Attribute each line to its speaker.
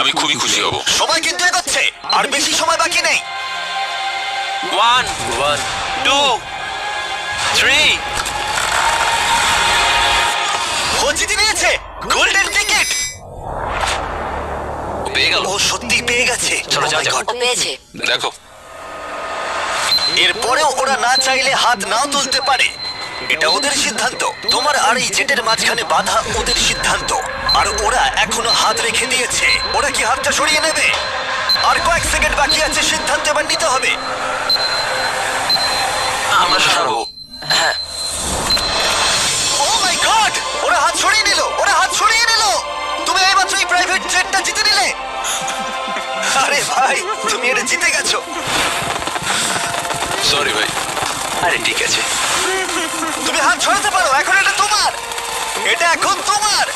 Speaker 1: আমি খুবই খুশি হব।
Speaker 2: সময় কিন্তু এগোচ্ছে, আর বেশি সময় বাকি নেই।
Speaker 1: 1 2 3
Speaker 2: ও জিতে নিয়েছে গোল্ডেন টিকিট।
Speaker 1: পেয়ে গেল।
Speaker 2: ও সত্যি পেয়ে গেছে।
Speaker 1: চলো,
Speaker 2: Oh
Speaker 1: যা,
Speaker 2: my
Speaker 1: যা।
Speaker 2: God!
Speaker 3: ও পেয়েছে।
Speaker 1: দেখো,
Speaker 2: এরপরেও ওরা না চাইলে হাত নাও তুলতে পারে। এটা ওদের সিদ্ধান্ত। তোমার আর এই জেটের মাঝখানে বাধা ওদের সিদ্ধান্ত, আর ওরা এখনো হাত রেখে দিয়েছে। ওরা কি হাতটা সরিয়ে নেবে? আর কয়েক সেকেন্ড বাকি আছে, সিদ্ধান্ত এবার নিতে হবে।
Speaker 1: আমরা সরবো। হ্যাঁ,
Speaker 2: ও মাই গড! ওরা হাত সরিয়ে নিল, ওরা হাত সরিয়ে নিল। তুমি এইমাত্র এই প্রাইভেট জেটটা জিতে নিলে। আরে ভাই, তুমি এটা জিতে গেছো।
Speaker 1: সরি ভাই।
Speaker 2: আরে ঠিক আছে, তুমি হাত ছড়াতে পারো। এখন এটা তোমার, এটা এখন তোমার।